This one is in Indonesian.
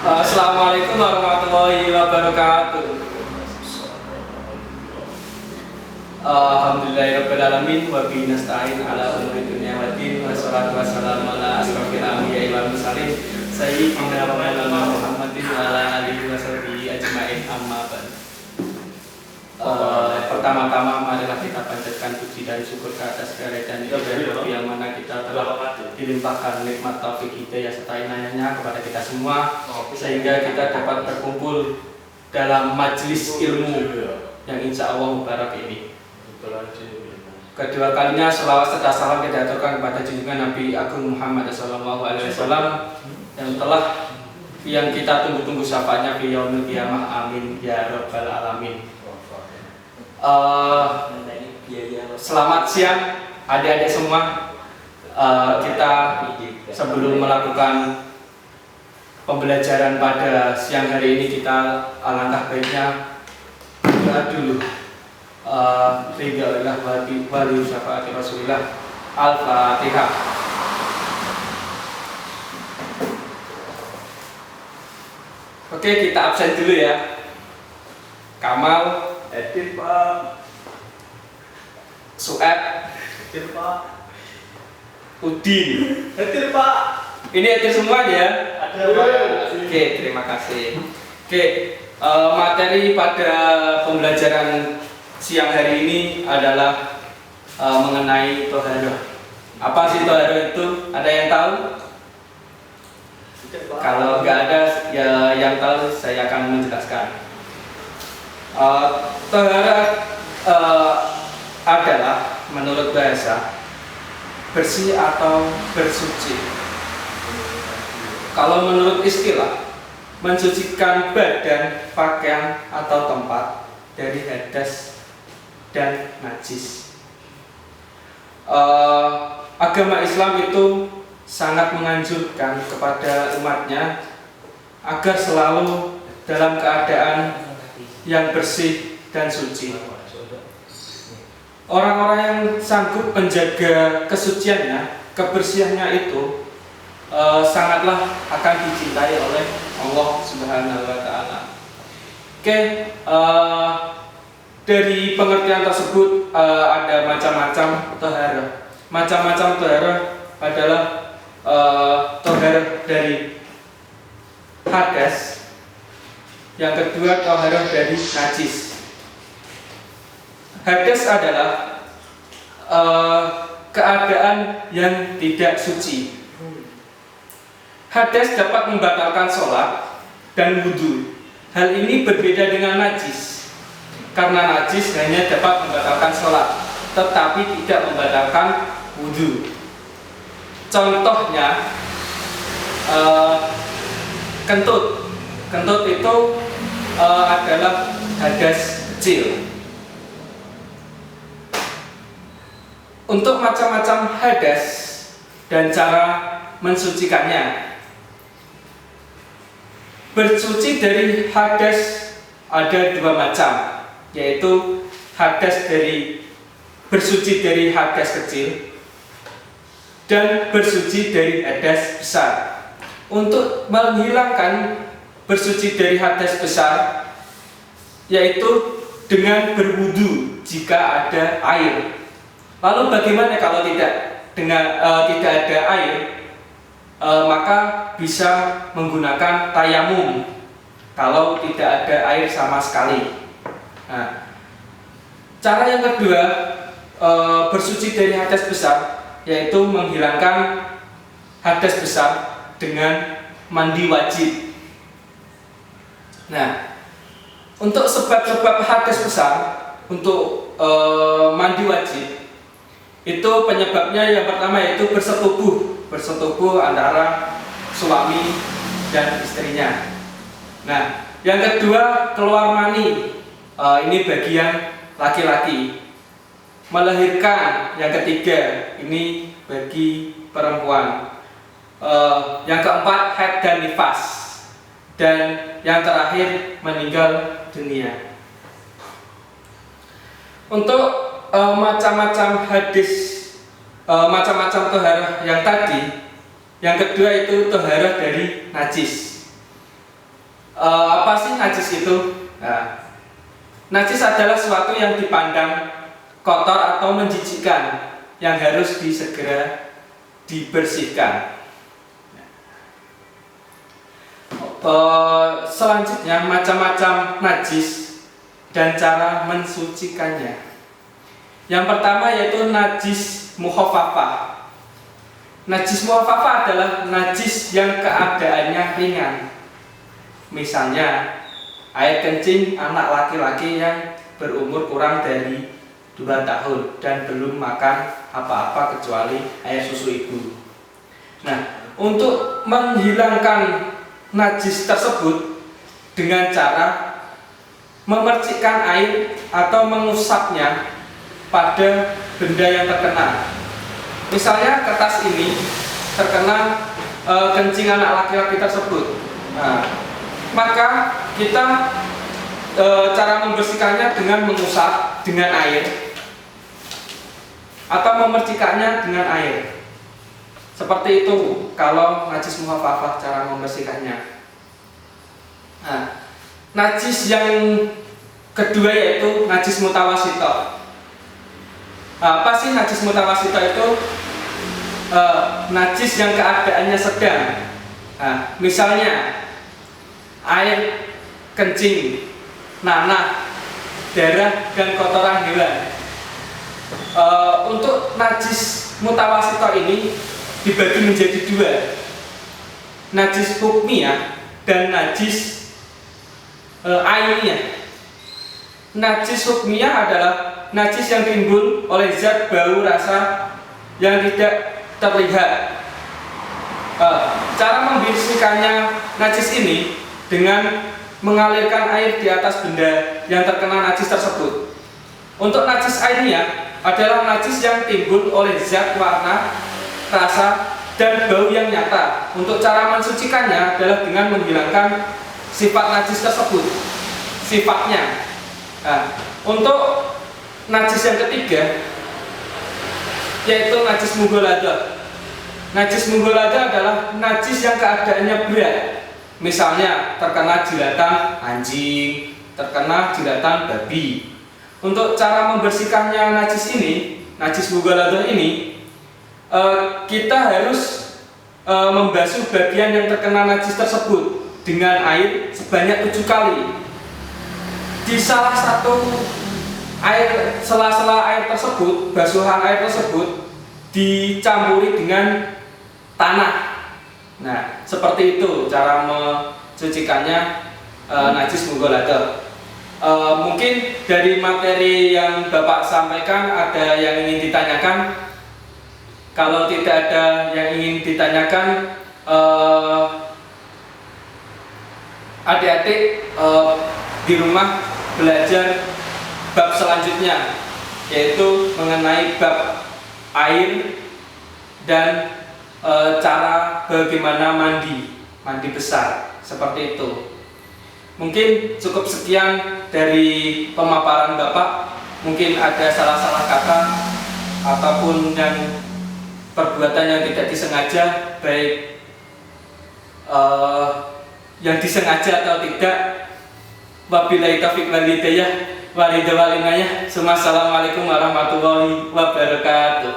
Assalamualaikum warahmatullahi wabarakatuh. Alhamdulillahirrahmanirrahim. Wa bihi nasta'in ala umuri dunya waddin. Wassalatu wassalamu ala asrofil anbiya'i wal mursalin sayyidina wa maulana Muhammadin wa ala alihi washabihi ajmain, amma ba'd. Pertama-tama marilah kita panjatkan puji dan syukur ke atas kehadiran Ilahi yang mana kita telah dilimpahkan nikmat taufik hidayah serta inayahnya kepada kita semua, sehingga kita dapat berkumpul dalam majelis ilmu yang insya Allah mubarak ini. Kedua kalinya selawat serta salam kita aturkan kepada junjungan Nabi Agung Muhammad SAW yang kita tunggu-tunggu syafaatnya fi yaumil qiyamah, amin ya rabbal alamin. Selamat siang adik-adik semua. Kita sebelum melakukan pembelajaran pada siang hari ini, kita alangkah baiknya berdoa dulu. Ridha wali syafaati Rasulillah. Al-Fatihah. Oke, kita absen dulu ya. Kamal, Hadir Pak. Su'ab, Hadir Pak. Udin. Hadir Pak. Ini hadir semuanya. Ada Pak. Oke, terima kasih. Oke, materi pada pembelajaran siang hari ini adalah mengenai toharoh. Apa sih toharoh itu? Ada yang tahu? Kalau nggak ada ya yang tahu, saya akan menjelaskan. Toharoh adalah menurut bahasa bersih atau bersuci. Kalau menurut istilah, mensucikan badan, pakaian atau tempat dari hadas dan najis. Agama Islam itu sangat menganjurkan kepada umatnya agar selalu dalam keadaan yang bersih dan suci. Orang-orang yang sanggup menjaga kesuciannya, kebersihannya itu sangatlah akan dicintai oleh Allah Subhanahu wa Ta'ala. Oke, dari pengertian tersebut ada macam-macam toharoh. Macam-macam toharoh adalah toharoh dari hadas. Yang kedua, toharoh dari najis. Hadas adalah keadaan yang tidak suci. Hadas dapat membatalkan sholat dan wudhu. Hal ini berbeda dengan najis, karena najis hanya dapat membatalkan sholat, tetapi tidak membatalkan wudhu. Contohnya, kentut. Kentut itu adalah hadas kecil. Untuk macam-macam hadas dan cara mensucikannya. Bersuci dari hadas ada dua macam, yaitu bersuci dari hadas kecil dan bersuci dari hadas besar. Untuk menghilangkan bersuci dari hadas besar, yaitu dengan berwudu jika ada air. Lalu bagaimana kalau tidak ada air? Maka bisa menggunakan tayamum kalau tidak ada air sama sekali. Nah, cara yang kedua, bersuci dari hadas besar, yaitu menghilangkan hadas besar dengan mandi wajib. Nah, untuk sebab-sebab hadas besar, untuk mandi wajib, itu penyebabnya yang pertama yaitu bersetubuh antara suami dan istrinya. Nah, yang kedua, keluar mani. Ini bagian laki-laki. Melahirkan, yang ketiga, ini bagi perempuan. Yang keempat, haid dan nifas. Dan yang terakhir, meninggal dunia. Untuk macam-macam hadis, macam-macam toharoh yang tadi, yang kedua itu toharoh dari najis. Apa sih najis itu? Nah, najis adalah sesuatu yang dipandang kotor atau menjijikkan yang harus segera dibersihkan. Selanjutnya macam-macam najis dan cara mensucikannya. Yang pertama yaitu najis mukhafafah. Najis mukhafafah adalah najis yang keadaannya ringan. Misalnya air kencing anak laki-laki yang berumur kurang dari 2 tahun dan belum makan apa-apa kecuali air susu ibu. Nah, untuk menghilangkan najis tersebut dengan cara memercikkan air atau mengusapnya pada benda yang terkena. Misalnya kertas ini terkena kencing anak laki-laki tersebut. Nah, maka kita cara membersihkannya dengan mengusap dengan air atau memercikannya dengan air. Seperti itu kalau najis mukhafafah cara membersihkannya. Nah, najis yang kedua yaitu najis mutawasito. Apa sih najis mutawasito itu? Najis yang keadaannya sedang. Nah, misalnya air kencing, nanah, darah, dan kotoran hewan. Untuk najis mutawasito ini dibagi menjadi 2, najis hukmiyah dan najis ainiyah. Najis hukmiyah adalah najis yang timbul oleh zat bau rasa yang tidak terlihat. Cara membersihkannya najis ini dengan mengalirkan air di atas benda yang terkena najis tersebut. Untuk najis ainiyah adalah najis yang timbul oleh zat warna, rasa, dan bau yang nyata. Untuk cara mensucikannya adalah dengan menghilangkan sifat najis tersebut, sifatnya. Nah, untuk najis yang ketiga yaitu najis mughaladah. Najis mughaladah adalah najis yang keadaannya berat. Misalnya terkena jilatan anjing, terkena jilatan babi. Untuk cara membersihkannya najis ini, najis mughaladah ini, kita harus membasuh bagian yang terkena najis tersebut dengan air sebanyak 7 kali. Di salah satu sela-sela air tersebut, basuhan air tersebut dicampuri dengan tanah. Nah, seperti itu cara mensucikannya najis mughaladah. Mungkin dari materi yang Bapak sampaikan ada yang ingin ditanyakan. Kalau tidak ada yang ingin ditanyakan, adik-adik di rumah belajar bab selanjutnya, yaitu mengenai bab air dan cara bagaimana mandi besar, seperti itu. Mungkin cukup sekian dari pemaparan Bapak. Mungkin ada salah-salah kata ataupun yang perbuatan yang tidak disengaja, baik yang disengaja atau tidak. Wabillahi taufiq wal hidayah. Assalamualaikum warahmatullahi wabarakatuh.